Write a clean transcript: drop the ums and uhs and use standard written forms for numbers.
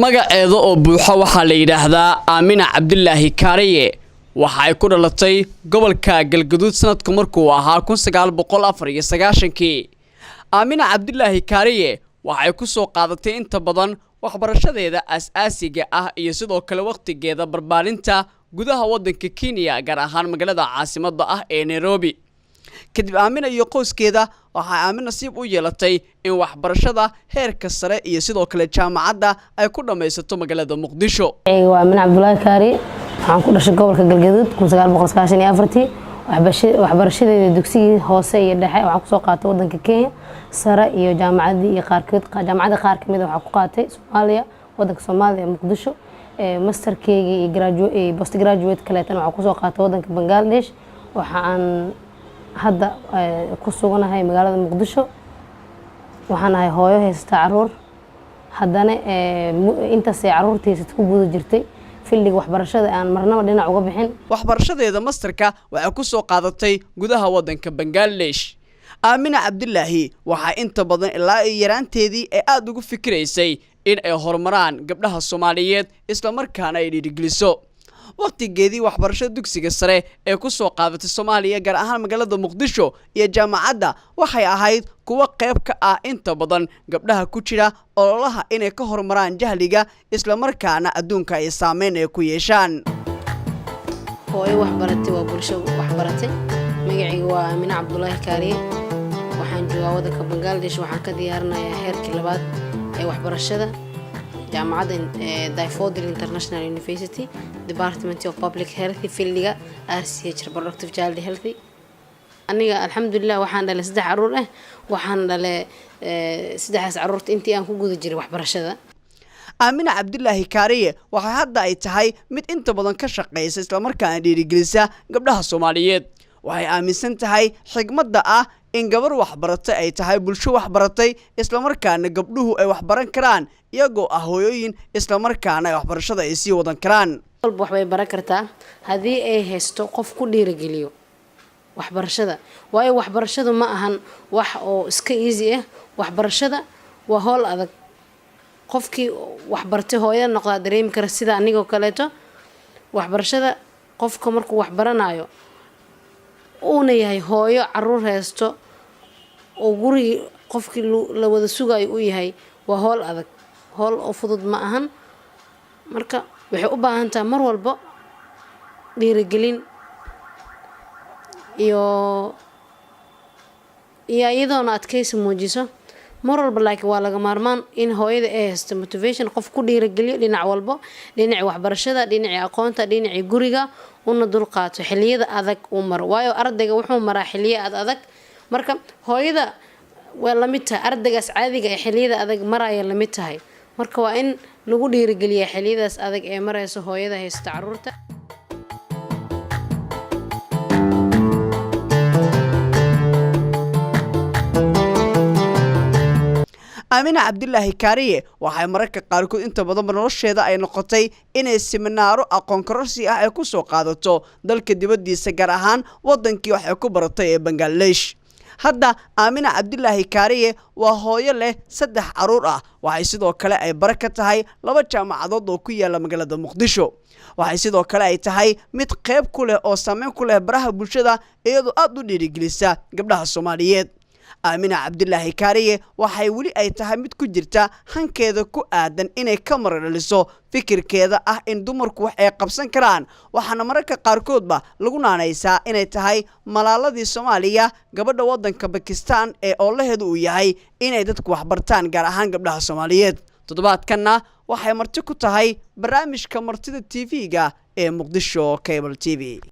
magaceeda oo buuxa waxaa la yiraahdaa Aamina Cabdullaahi Kaariye waxa ay ku dhalatay gobolka Galgaduud sanadku markuu ahaa 1994 Aamina Cabdullaahi Kaariye waxa ay ku soo qaadatay inta badan waxbarashadeeda asaasiga ah iyo sidoo kale waqtigeeda barbaarinta gudaha wadanka Kenya gaar ahaan magaalada caasimadda ah ee Nairobi kadib Aamina iyo qoyskeeda waxa Aamina nasiib u yeelatay in waxbarashada heerka sare iyo sidoo kale jaamacadda ay ku dhameysato magaalada Muqdisho waa Aamina Cabdullaahi Kaariye waxaan ku dhashay gobolka Galgaduud 1994 waxbarashadeeda dugsiga hoose iyo dhexe waxaan ku soo qaatay wadanka Kenya sare iyo jaamacadii iyo jaamacadda qaar kamid ah waxaan ku qaatay Soomaaliya wadanka Soomaaliya Muqdisho masterkeyga iyo postgraduate kaleetan waxaan ku soo qaatay wadanka Bangladesh waxaan hadda ku suganahay magaalada Muqdisho waxaan ahay hooyo haysta caruur haddana intaas ay caruurtiisa ku guda jirtay filliga waxbarashada aan marnaba dhinac uga bixin waxbarashadeeda masterka waxay ku soo qaadatay gudaha wadanka Bangladesh Aamina Cabdullaahi waxa inta badan ilaa yaraanteedii ay aad ugu fikiraysay in ay horumaraan gabdhaha Soomaaliyeed isla markaana ay dhiirigeliso waqtigeedii waxbarashada dugsiga sare ee ku soo qaadatay Soomaaliya gaar ahaan magaalada Muqdisho iyo jaamacadda waxay ahayd kuwa qayb ka ah inta badan gabdhaha ku jira ololaha inay ka horumaraan jahliga isla markaana adduunka ay saameyn ay ku yeeshaan hooyo waxbaratay waa bulsho waxbaratay magacaygu waa Aamina Cabdullaahi Kaariye waxaan joogaa wadanka Bangladesh waxaan ka diyaarinayaa heerkii labaad ee waxbarashada jaamacadda Daffodil International University Department of Public Health filliga RCH Reproductive Child Health aniga alxamdulillah waxaan dhalay 3 caruur ah waxaan dhalay 3 caruurta intii aan ku guda jiray waxbarashada Aamina Cabdullaahi Kaariye waxa hadda ay tahay mid inta badan ka shaqeysa isla markaana dhiirigelisa gabdhaha Soomaaliyeed waxay aaminsan tahay xigmadda ah in gabar waxbaratay ay tahay bulsho waxbaratay isla markaana gabdhuhu ay waxbaran karaan iyagoo ah hooyooyin isla markaana ay waxbarashada ay sii wadan karaan wax bay baran kartaa hadii ay haysto qof ku dhiirigeliyo waxbarashada waayo waxbarashadu ma ahan wax oo iska easy ah waxbarashada waa hawl adag qofkii waxbartay hooyada noqda dareemi kara sida anigoo kaleeto waxbarashada qofka markuu wax baranayo uuna yahay hooyo caruur haysto oo guri qofkii la wada sugayo u yahay waa hawl adag hawl oo fudud ma ahan marka waxay u baahan tahay mar walba dhiirigelin iyo iyadoona adkaysi muujiso mar walba laakiin waa laga maarmaan in hooyada ay haysto motivation qof ku dhiirigeliyo dhinac walba dhinaca waxbarashada dhinaca aqoonta dhinaca guriga una dulqaato xilliyada adag uu maro waayo ardayga wuxuu maraa xilliyo adag marka hooyada waa la mid tahay ardaygaas caadiga ee xilliyada adag maraya la mid tahay marka waa in lagu dhiirigeliyaa xilliyadaas adag ee marayso hooyada haysta caruurta Aamina Cabdullaahi Kaariye waxay mararka qaarkood inta badan nolosheeda ay noqotay inay seminaaro aqoon kororsi ah ay ku soo qaadato dalka dibadiisa gaar ahaan wadankii wax ay ku baratay ee Bangladesh hadda Aamina Cabdullaahi Kaariye waa hooyo leh 3 caruur ah waxay sidoo kale ay baraka tahay 2 jaamacadood oo ku yaala magaalada Muqdisho waxay sidoo kale ay tahay mid qayb ku leh oo saameyn ku leh baraha bulshada iyadoo aad u dhiirigelisa gabdhaha Soomaaliyeed Aamina Cabdullaahi Kaariye waxay wali ay tahay mid ku jirta hankeeda ku aadan inay ka maraliso fikirkeeda ah in dumarku wax ay qabsan karaan waxaana mararka qaarkoodba lagu naanaysaa inay tahay malaaladii Soomaaliya gabadha wadanka Pakistan ee oolaheedu uu yahay inay dadku wax bartaan gaar ahaan gabdhaha Soomaaliyeed toddobaadkana waxay marti ku tahay barnaamijka martida TV-ga ee Muqdisho Cable TV